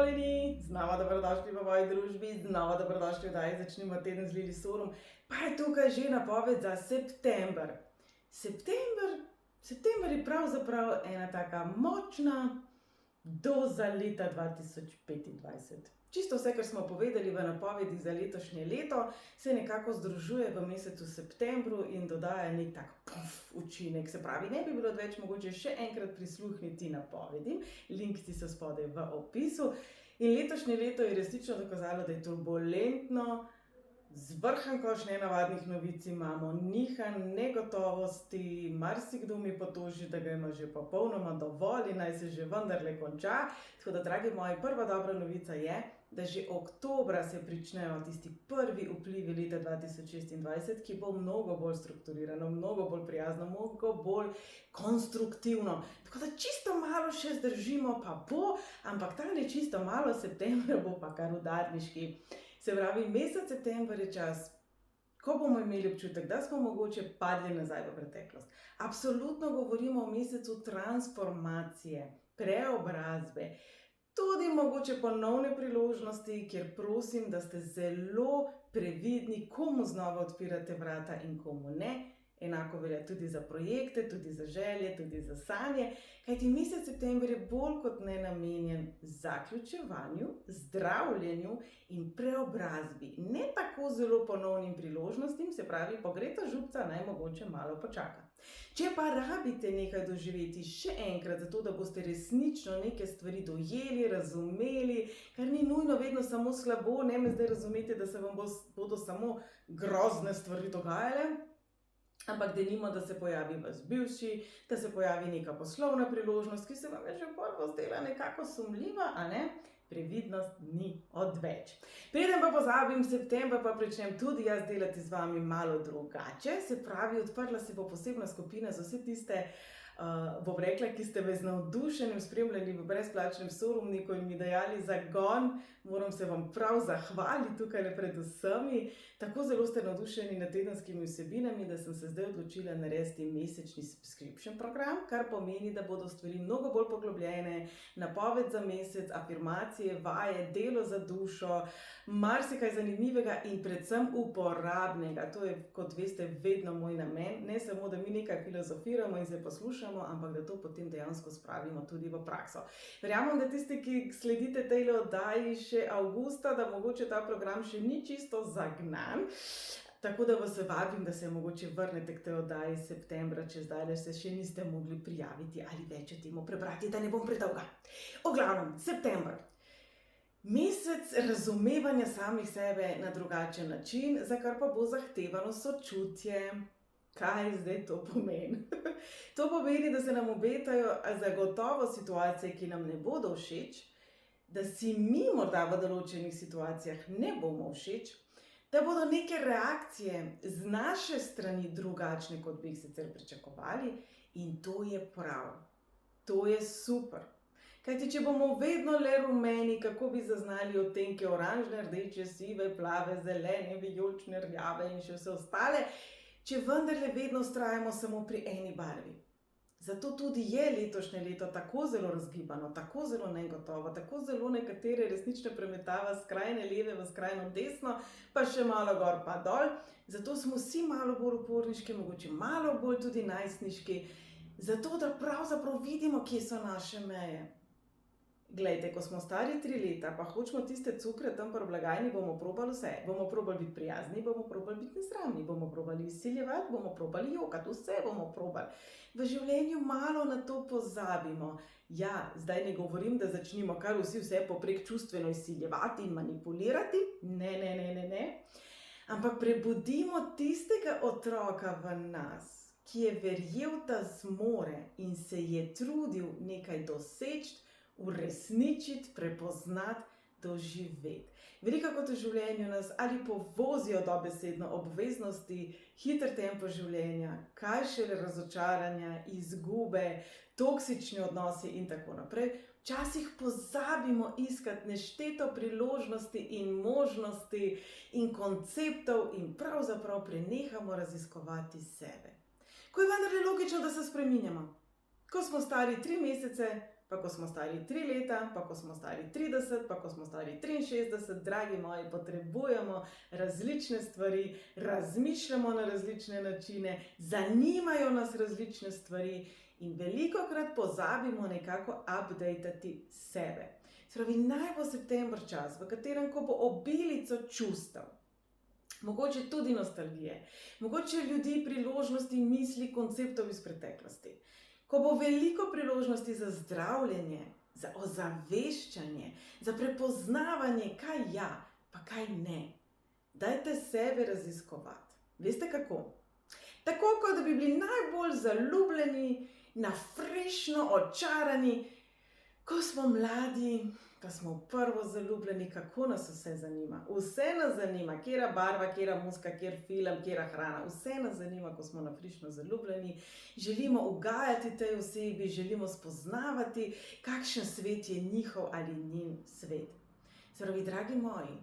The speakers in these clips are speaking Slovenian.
Pozdravljeni, znova dobrodošli v moji družbi, znova dobrodošli v oddaji Začnimo teden z Lili Sorum. Pa je tukaj že napoved za september. September je pravzaprav ena taka močna doza leta 2025. Čisto vse, kar smo povedali v napovedi za letošnje leto, se nekako združuje v mesecu septembru in dodaja nek tak učinek. Se pravi, ne bi bilo odveč mogoče še enkrat prisluhniti napovedim, linki so spodaj v opisu. In letošnje leto je resnično dokazalo, da je turbulentno, zvrhan koš nenavadnih novic imamo, nihanj, negotovosti, marsikdo mi potoži, da ga ima že popolnoma dovolj in naj se že vendarle konča. Tako da, dragi moji, prva dobra novica je, da že oktobra se pričnejo tisti prvi vplivi leta 2026, ki bo mnogo bolj strukturirano, mnogo bolj prijazno, mnogo bolj konstruktivno. Tako da čisto malo še zdržimo, pa bo, ampak tale čisto malo septembra bo pa kar udarniški. Se pravi, mesec september je čas, ko bomo imeli občutek, da smo mogoče padli nazaj v preteklost. Absolutno govorimo o mesecu transformacije, preobrazbe, tudi mogoče ponovne priložnosti, kjer prosim, da ste zelo previdni, komu znova odpirate vrata in komu ne. Enako velja tudi za projekte, tudi za želje, tudi za sanje, kajti mesec september je bolj kot ne namenjen zaključevanju, zdravljenju in preobrazbi. Ne tako zelo ponovnim priložnostim, se pravi, pogreta župca naj mogoče malo počaka. Če pa rabite nekaj doživeti še enkrat, zato da boste resnično neke stvari dojeli, razumeli, kar ni nujno vedno samo slabo, ne me zdaj razumete, da se vam bodo samo grozne stvari dogajale, ampak denimo, da se pojavi vas bivši, da se pojavi neka poslovna priložnost, ki se vam je že prvo zdela nekako sumljiva, a ne? Previdnost ni odveč. Preden pa pozabim, september pa pričnem tudi jaz delati z vami malo drugače, se pravi, odprla se bo posebna skupina za vse tiste, bom rekla, ki ste me z navdušenjem spremljali v brezplačnem sorumniku in mi dajali zagon. Moram se vam prav zahvaliti tukaj pred vsemi. Tako zelo ste navdušeni nad tedenskimi vsebinami, da sem se zdaj odločila narediti mesečni subscription program, kar pomeni, da bodo stvari mnogo bolj poglobljene, napoved za mesec, afirmacije, vaje, delo za dušo, marsikaj zanimivega in predvsem uporabnega. To je, kot veste, vedno moj namen, ne samo, da mi nekaj filozofiramo in se poslušamo, ampak da to potem dejansko spravimo tudi v prakso. Verjamem, da tisti, ki sledite tej oddaji še avgusta, da mogoče ta program še ni čisto zagnan, tako da vas vabim, da se mogoče vrnete k tej oddaji septembra, če zdaj se še niste mogli prijaviti ali več o temu prebrati, da ne bom predolga. O glavnem, september. Mesec razumevanja samih sebe na drugačen način, za kar pa bo zahtevano sočutje. Kaj zdaj to pomeni? To pomeni, da se nam obetajo zagotovo situacije, ki nam ne bodo všeč, da si mi morda v določenih situacijah ne bomo všeč, da bodo neke reakcije z naše strani drugačne, kot bi jih sicer pričakovali, in to je prav. To je super. Kajti, če bomo vedno le rumeni, kako bi zaznali odtenke oranžne, rdeče, sive, plave, zelene, vijolične, rjave in še vse ostale, če vendarle vedno vztrajamo samo pri eni barvi. Zato tudi je letošnje leto tako zelo razgibano, tako zelo negotovo, tako zelo nekatere resnično premetava skrajne leve v skrajno desno, pa še malo gor pa dol. Zato smo vsi malo bolj uporniški, mogoče malo bolj tudi najstniški, zato da pravzaprav vidimo, kje so naše meje. Glejte, ko smo stari 3 leta, pa hočemo tiste cukre tam pri blagajni, bomo probali vse. Bomo probali biti prijazni, bomo probali biti nesramni, bomo probali izsiljevati, bomo probali jokati, vse bomo probali. V življenju malo na to pozabimo. Ja, zdaj ne govorim, da začnimo kar vse poprek čustveno izsiljevati in manipulirati. Ne. Ampak prebudimo tistega otroka v nas, ki je verjel, da zmore in se je trudil nekaj doseči, uresničiti, prepoznati, doživeti. Veliko kot v življenju nas ali povozijo dobesedno obveznosti, hiter tempo življenja, kaj šele razočaranja, izgube, toksični odnosi in tako naprej. Včasih pozabimo iskati nešteto priložnosti in možnosti in konceptov in pravzaprav prenehamo raziskovati sebe. Ko je vendarle logično, da se spreminjamo. Ko smo stari 3 mesece, pa ko smo stari 3 leta, pa ko smo stari 30, pa ko smo stari 63, dragi moji, potrebujemo različne stvari, razmišljamo na različne načine, zanimajo nas različne stvari in velikokrat pozabimo nekako updatati sebe. Se pravi, naj bo september čas, v katerem ko bo obilico čustev, mogoče tudi nostalgije, mogoče ljudi, priložnosti, misli, konceptov iz preteklosti. Ko bo veliko priložnosti za zdravljenje, za ozaveščanje, za prepoznavanje, kaj ja, pa kaj ne. Dajte sebe raziskovati. Veste kako? Tako, kot da bi bili najbolj zaljubljeni, nafrešno očarani, ko smo mladi, ko smo prvo zaljubljeni, kako nas vse zanima. Vse nas zanima, katera barva, katera muzika, kateri film, katera hrana. Vse nas zanima, ko smo nafrešno zaljubljeni. Želimo ugajati tej osebi, želimo spoznavati, kakšen svet je njihov ali njen svet. Se pravi, dragi moji,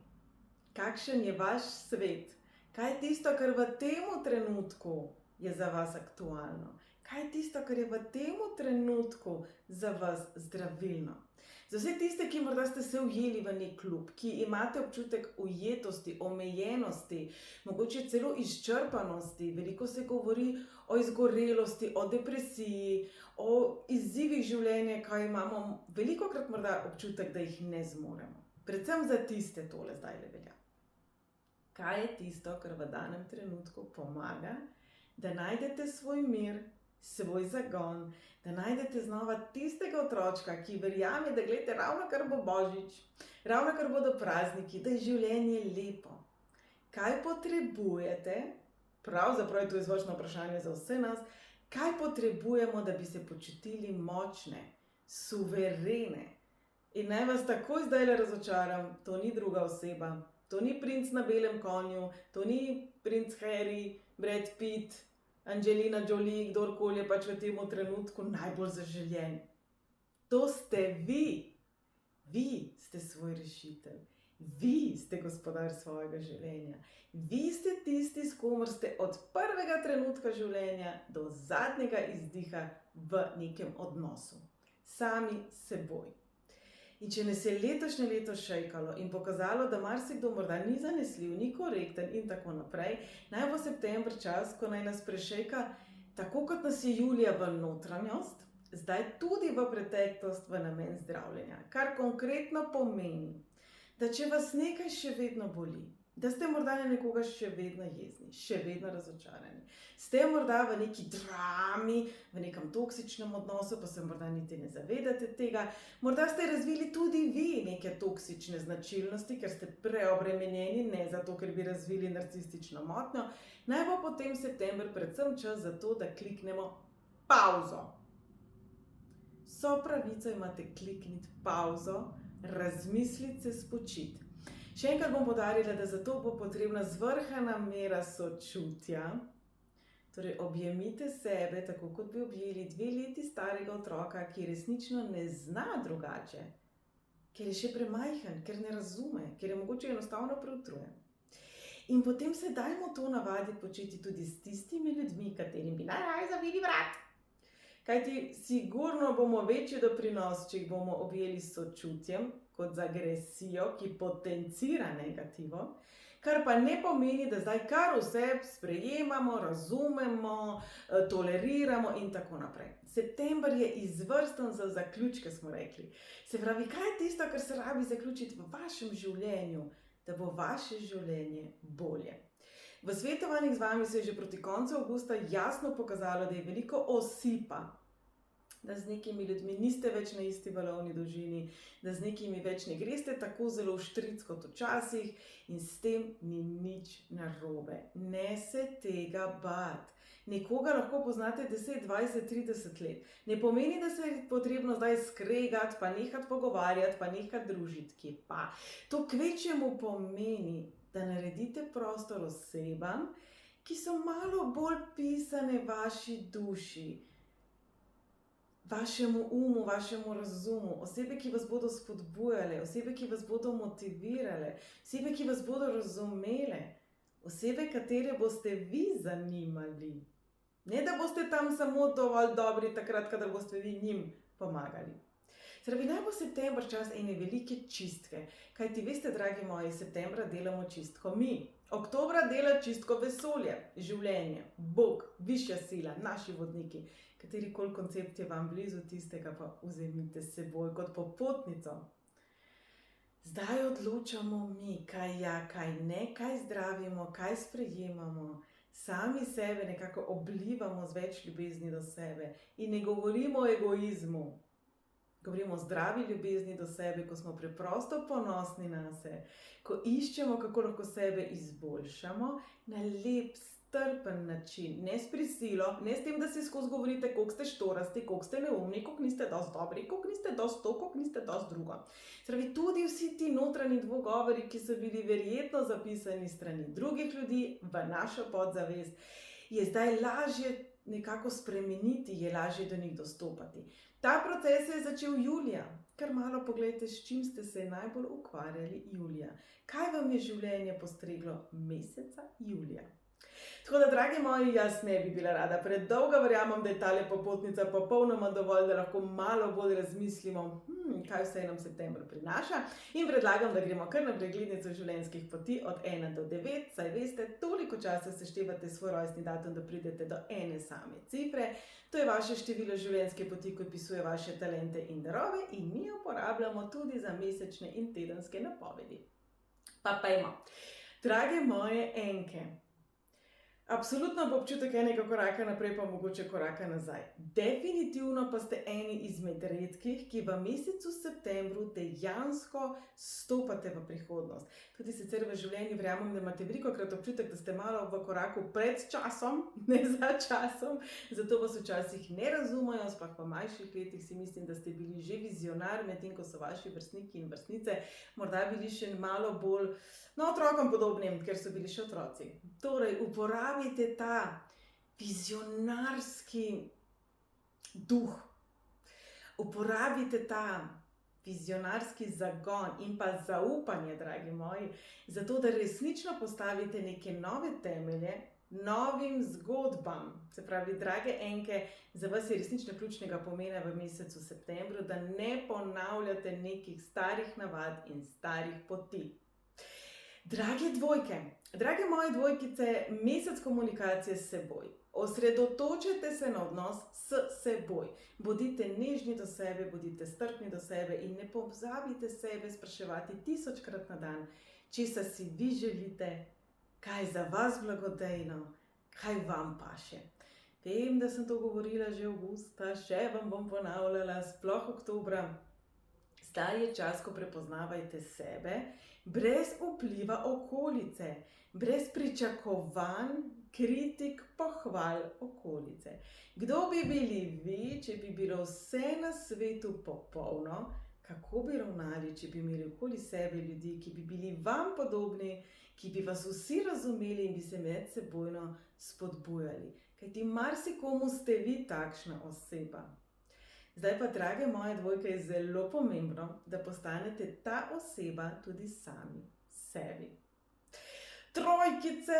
kakšen je vaš svet? Kaj je tisto, kar v tem trenutku je za vas aktualno? Kaj je tisto, kar je v tem trenutku za vas zdravilno? Za vse tiste, ki morda ste se ujeli v nek klub, ki imate občutek ujetosti, omejenosti, mogoče celo izčrpanosti, veliko se govori o izgorelosti, o depresiji, o izzivih življenja, kaj imamo velikokrat morda občutek, da jih ne zmoremo. Predvsem za tiste tole zdaj le velja. Kaj je tisto, kar v danem trenutku pomaga, da najdete svoj mir, svoj zagon, da najdete znova tistega otročka, ki verjame, da gledate, ravno kar bo Božič, ravno kar bodo prazniki, da je življenje lepo. Kaj potrebujete, pravzaprav je to izvršno vprašanje za vse nas, kaj potrebujemo, da bi se počutili močne, suverene? In naj vas takoj zdajle razočaram, to ni druga oseba, to ni princ na belem konju, to ni princ Harry, Brad Pitt, Angelina Jolie, kdorkoli je pač v tem trenutku najbolj zaželjen. To ste vi. Vi ste svoj rešitelj. Vi ste gospodar svojega življenja. Vi ste tisti, s komer ste od prvega trenutka življenja do zadnjega izdiha v nekem odnosu. Sami s seboj. In če nas je letošnje leto šejkalo in pokazalo, da marsikdo morda ni zanesljiv, ni korekten in tako naprej, naj bo september čas, ko naj nas prešejka, tako kot nas je julija v notranjost, zdaj tudi v preteklost v namen zdravljenja. Kar konkretno pomeni, da če vas nekaj še vedno boli, da ste morda na nekoga še vedno jezni, še vedno razočarani, ste morda v neki drami, v nekem toksičnem odnosu, pa se morda niti ne zavedate tega, morda ste razvili tudi vi neke toksične značilnosti, ker ste preobremenjeni, ne zato, ker bi razvili narcistično motnjo, naj bo potem september predvsem čas za to, da kliknemo pauzo. Vso pravico imate klikniti pauzo, razmisliti se, spočiti. Še enkrat bom poudarila, da za to bo potrebna zvrhana mera sočutja. Torej, objemite sebe, tako kot bi objeli 2 leti starega otroka, ki resnično ne zna drugače, ker je še premajhen, ker ne razume, ker je mogoče enostavno preutrujen. In potem se dajmo to navaditi početi tudi s tistimi ljudmi, katerim bi najraje zavili vrat. Kajti sigurno bomo večji doprinos, če jih bomo objeli s sočutjem, kot z agresijo, ki potencira negativo, kar pa ne pomeni, da zdaj kar vse sprejemamo, razumemo, toleriramo in tako naprej. September je izvrsten za zaključke, smo rekli. Se pravi, kaj je tisto, kar se rabi zaključiti v vašem življenju, da bo vaše življenje bolje? V svetovanjih z vami se je že proti koncu avgusta jasno pokazalo, da je veliko osipa, da z nekimi ljudmi niste več na isti valovni dolžini, da z nekimi več ne greste tako zelo vštric kot včasih in s tem ni nič narobe. Ne se tega bati. Nekoga lahko poznate 10, 20, 30 let. Ne pomeni, da se je potrebno zdaj skregati, pa nehati pogovarjati, pa nehati družiti, kje pa. To kvečjemu pomeni, da naredite prostor osebam, ki so malo bolj pisane vaši duši, vašemu umu, vašemu razumu, osebe, ki vas bodo spodbujale, osebe, ki vas bodo motivirale, osebe, ki vas bodo razumele, osebe, katere boste vi zanimali. Ne, da boste tam samo dovolj dobri takrat, kadar boste vi njim pomagali. Zdaj, naj bo september čas ene velike čistke. Kaj ti veste, dragi moji, septembra delamo čistko mi. Oktobra dela čistko vesolje, življenje, Bog, višja sila, naši vodniki. Katerikoli koncept je vam blizu, tistega pa vzemite s seboj kot popotnico. Zdaj odločamo mi, kaj ja, kaj ne, kaj zdravimo, kaj sprejemamo. Sami sebe nekako oblivamo z več ljubezni do sebe in ne govorimo o egoizmu. Govorimo o zdravi ljubezni do sebe, ko smo preprosto ponosni nase, ko iščemo, kako lahko sebe izboljšamo na lep, strpen način, ne s prisilo, ne s tem, da si skozi govorite, koliko ste štorasti, koliko ste neumni, koliko niste dosti dobri, koliko niste dosti to, koliko niste dosti drugo. Zdaj, tudi vsi ti notranji dvogovori, ki so bili verjetno zapisani strani drugih ljudi v našo podzavest, je zdaj lažje nekako spremeniti, je lažje do njih dostopati. Ta proces se je začel julija. Kar malo pogledajte, s čim ste se najbolj ukvarjali julija. Kaj vam je življenje postreglo meseca julija? Tako da, dragi moji, jaz ne bi bila rada predolga, verjamem, da je tale popotnica popolnoma dovolj, da lahko malo bolj razmislimo, kaj vse nam september prinaša, in predlagam, da gremo kar na preglednico življenjskih poti od 1 do 9, saj veste, toliko časa seštevate svoj rojstni datum, da pridete do ene same cifre. To je vaše število življenjske poti, ki opisuje vaše talente in darove, in mi jo uporabljamo tudi za mesečne in tedenske napovedi. Pa pojmo. Drage moje enke, absolutno bo občutek enega koraka naprej, pa mogoče koraka nazaj. Definitivno pa ste eni izmed redkih, ki v mesecu septembru dejansko stopate v prihodnost. Tudi sicer v življenju verjamem, da imate velikokrat občutek, da ste malo v koraku pred časom, ne za časom, zato vas včasih ne razumejo, sploh v mlajših letih si mislim, da ste bili že vizionar, medtem ko so vaši vrstniki in vrstnice morda bili še malo bolj otrokom podobnim, ker so bili še otroci. Torej, uporabite ta vizionarski duh, uporabite ta vizionarski zagon in pa zaupanje, dragi moji, zato da resnično postavite neke nove temelje novim zgodbam. Se pravi, drage enke, za vas je resnično ključnega pomena v mesecu septembru, da ne ponavljate nekih starih navad in starih poti. Drage dvojke, drage moje dvojkice, mesec komunikacije s seboj. Osredotočite se na odnos s seboj. Bodite nežni do sebe, bodite strpni do sebe in ne pozabite sebe spraševati 1000krat na dan, česa si vi želite, kaj je za vas blagodejno, kaj vam paše. Vem, da sem to govorila že avgusta, še vam bom ponavljala, sploh oktobra. Zdaj je čas, ko prepoznavajte sebe, brez vpliva okolice, brez pričakovanj, kritik, pohval okolice. Kdo bi bili vi, če bi bilo vse na svetu popolno? Kako bi ravnali, če bi imeli okoli sebe ljudi, ki bi bili vam podobni, ki bi vas vsi razumeli in bi se medsebojno spodbujali? Kajti marsikomu ste vi takšna oseba. Zdaj pa, drage moje dvojke, je zelo pomembno, da postanete ta oseba tudi sami sebi. Trojkice,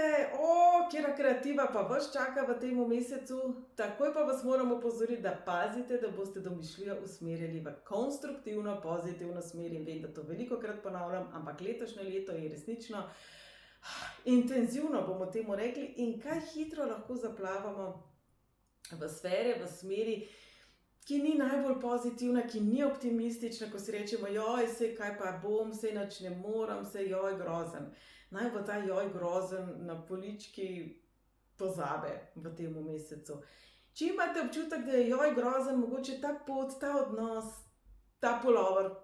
kjera kreativa pa vas čaka v tem mesecu, takoj pa vas moramo opozoriti, da pazite, da boste domišljijo usmerjali v konstruktivno, pozitivno smer, in vem, da to velikokrat ponavljam, ampak letošnje leto je resnično intenzivno, bomo temu rekli, in kaj hitro lahko zaplavamo v sfere, v smeri, ki ni najbolj pozitivna, ki ni optimistična, ko si rečemo, joj, sej kaj pa bom, sej nič ne moram, sej joj grozen. Naj bo ta joj grozen na polički pozabe v tem mesecu. Če imate občutek, da je joj grozen, mogoče ta pot, ta odnos, ta pulover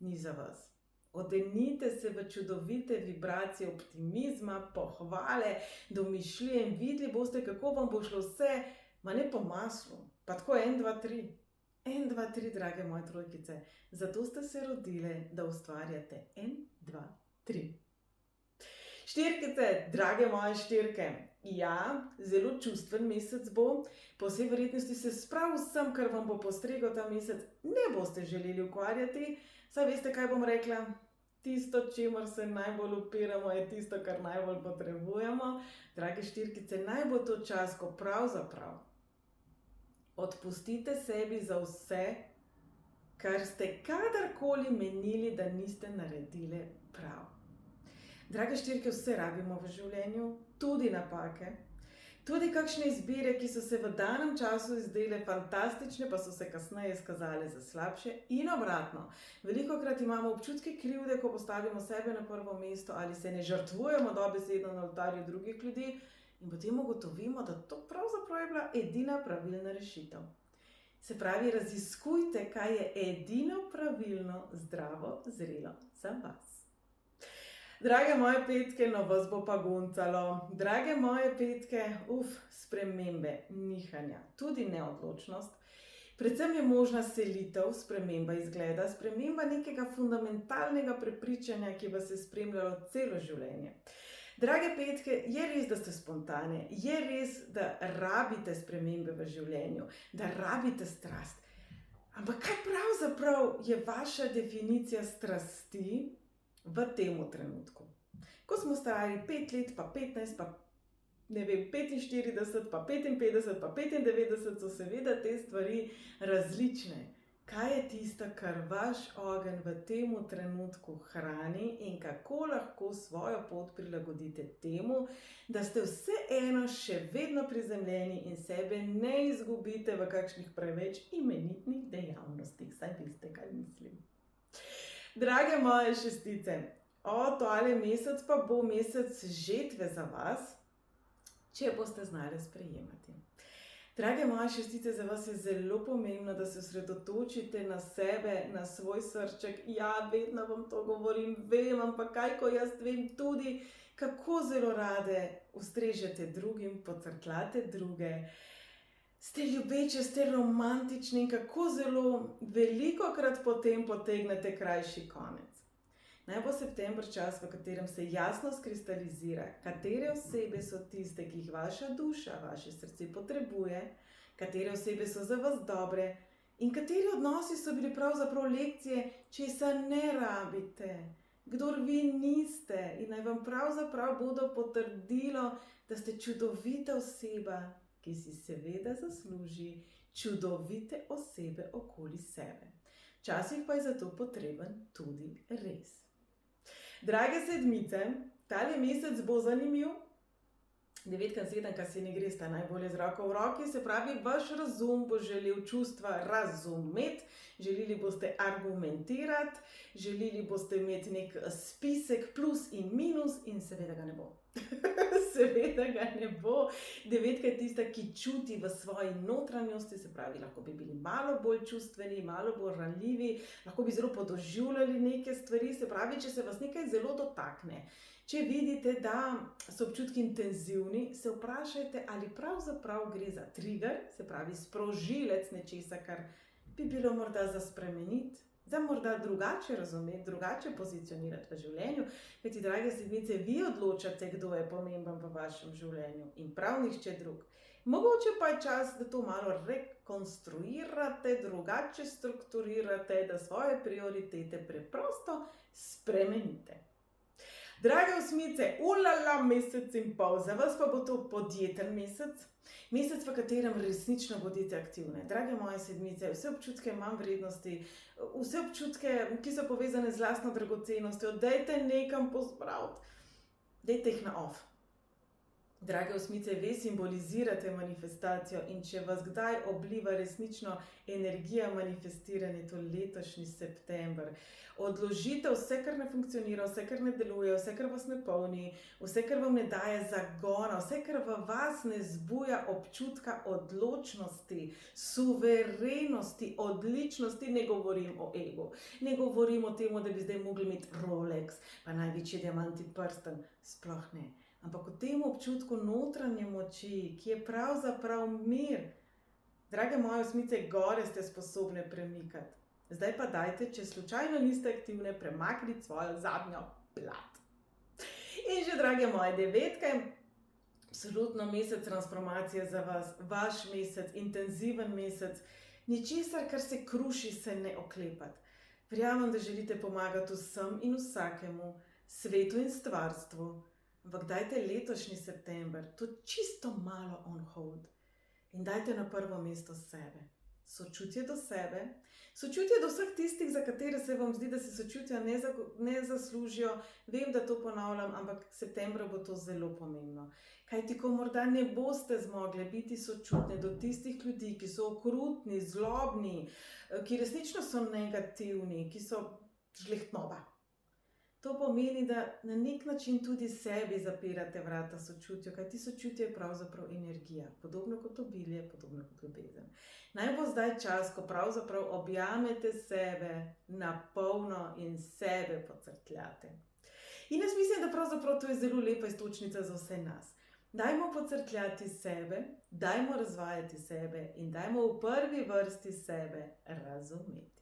ni za vas. Odenite se v čudovite vibracije optimizma, pohvale, domišljije in videli boste, kako vam bo šlo vse, ma ne po maslu. Pa tako 1, 2, 3. 1, 2, 3, drage moje trojkice. Zato ste se rodile, da ustvarjate 1, 2, 3. Štirkice, drage moje štirke. Ja, zelo čustven mesec bo. Po vsej verjetnosti se sprav vsem, kar vam bo postregel ta mesec, ne boste želeli ukvarjati. Saj veste, kaj bom rekla? Tisto, čemur se najbolj upiramo, je tisto, kar najbolj potrebujemo. Drage štirkice, naj bo to čas, ko pravzaprav odpustite sebi za vse, kar ste kadarkoli menili, da niste naredili prav. Drage štirke, vse rabimo v življenju, tudi napake, tudi kakšne izbire, ki so se v danem času izdele fantastične, pa so se kasneje izkazale za slabše in obratno. Velikokrat imamo občutke krivde, ko postavimo sebe na prvo mesto ali se ne žrtvujemo dobesedno na oltarju drugih ljudi in potem ugotovimo, da to pravzaprav je bila edina pravilna rešitev. Se pravi, raziskujte, kaj je edino pravilno, zdravo, zrelo za vas. Drage moje petke, no vas bo pa guncalo. Drage moje petke, spremembe, nihanja, tudi neodločnost. Predvsem je možna selitev, sprememba izgleda, sprememba nekega fundamentalnega prepričanja, ki vas je spremljalo celo življenje. Drage petke, je res, da ste spontane, je res, da rabite spremembe v življenju, da rabite strast. Ampak kaj pravzaprav je vaša definicija strasti v tem trenutku? Ko smo stari 5 let, pa 15, pa 45, pa 55, pa 95, so seveda te stvari različne. Kaj je tisto, kar vaš ogenj v tem trenutku hrani in kako lahko svojo pot prilagodite temu, da ste vseeno še vedno prizemljeni in sebe ne izgubite v kakšnih preveč imenitnih dejavnostih. Saj veste, kaj mislim. Drage moje šestice, tale mesec pa bo mesec žetve za vas, če boste znali sprejemati. Drage moje šestice, za vas je zelo pomembno, da se osredotočite na sebe, na svoj srček. Ja, vedno vam to govorim, vem, ampak kaj, ko jaz vem tudi, kako zelo rade ustrežete drugim, pocrkljate druge. Ste ljubeče, ste romantični in kako zelo velikokrat potem potegnete krajši konec. Naj bo september čas, v katerem se jasno skristalizira, katere osebe so tiste, ki jih vaša duša, vaše srce potrebuje, katere osebe so za vas dobre in kateri odnosi so bili pravzaprav lekcije, česa ne rabite, kdor vi niste, in naj vam pravzaprav bodo potrdilo, da ste čudovita oseba, ki si seveda zasluži čudovite osebe okoli sebe. Včasih pa je zato potreben tudi res. Drage sedmice, tale mesec bo zanimiv. 9 in 7, kar se ne gre, sta najbolje z roko v roki, se pravi, vaš razum bo želel čustva razumeti, želeli boste argumentirati, želeli boste imeti nek spisek plus in minus in seveda ga ne bo. Seveda ga ne bo. 9 je tista, ki čuti v svoji notranjosti, se pravi, lahko bi bili malo bolj čustveni, malo bolj ranljivi, lahko bi zelo podoživljali neke stvari, se pravi, če se vas nekaj zelo dotakne. Če vidite, da so občutki intenzivni, se vprašajte, ali pravzaprav gre za trigger, se pravi sprožilec nečesa, kar bi bilo morda za spremeniti, za morda drugače razumeti, drugače pozicionirati v življenju, kajti, drage sedmice, vi odločate, kdo je pomemben v vašem življenju in prav nihče drug. Mogoče pa je čas, da to malo rekonstruirate, drugače strukturirate, da svoje prioritete preprosto spremenite. Drage osmice, mesec in pol, za vas pa bo to podjeten mesec, mesec, v katerem resnično bodite aktivne. Drage moje sedmice, vse občutke manj vrednosti, vse občutke, ki so povezane z lastno dragocenostjo, dajte nekam pospraviti, dajte jih na off. Drage osmice, vi simbolizirate manifestacijo in če vas kdaj obliva resnično energija manifestiranja, to letošnji september. Odložite vse, kar ne funkcionira, vse, kar ne deluje, vse, kar vas ne polni, vse, kar vam ne daje zagona, vse, kar v vas ne zbuja občutka odločnosti, suverenosti, odličnosti. Ne govorim o egu, ne govorim o tem, da bi zdaj mogli imeti Rolex, pa največji diamantni prsten, sploh ne. Ampak v tem občutku notranje moči, ki je pravzaprav mir. Drage moje osmice, gore ste sposobne premikati. Zdaj pa dajte, če slučajno niste aktivne, premakniti svojo zadnjo plat. In že, drage moje devetke, absolutno mesec transformacije za vas, vaš mesec, intenziven mesec, ničesar, kar se kruši, se ne oklepati. Verjamem, da želite pomagati vsem in vsakemu, svetu in stvarstvu. Ampak dajte letošnji september to čisto malo on hold in dajte na prvo mesto sebe. sočutje do sebe, sočutje do vseh tistih, za katere se vam zdi, da si sočutja ne zaslužijo. Vem, da to ponavljam, ampak septembra bo to zelo pomembno. Kajti, ko morda ne boste zmogli biti sočutni do tistih ljudi, ki so okrutni, zlobni, ki resnično so negativni, ki so žlehtnoba. To pomeni, da na nek način tudi sebi zapirate vrata sočutju, kajti sočutje je pravzaprav energija, podobno kot obilje, podobno kot ljubezen. Naj bo zdaj čas, ko pravzaprav objamete sebe na polno in sebe pocrkljate. In jaz mislim, da pravzaprav to je zelo lepa iztočnica za vse nas. Dajmo pocrkljati sebe, dajmo razvajati sebe in dajmo v prvi vrsti sebe razumeti.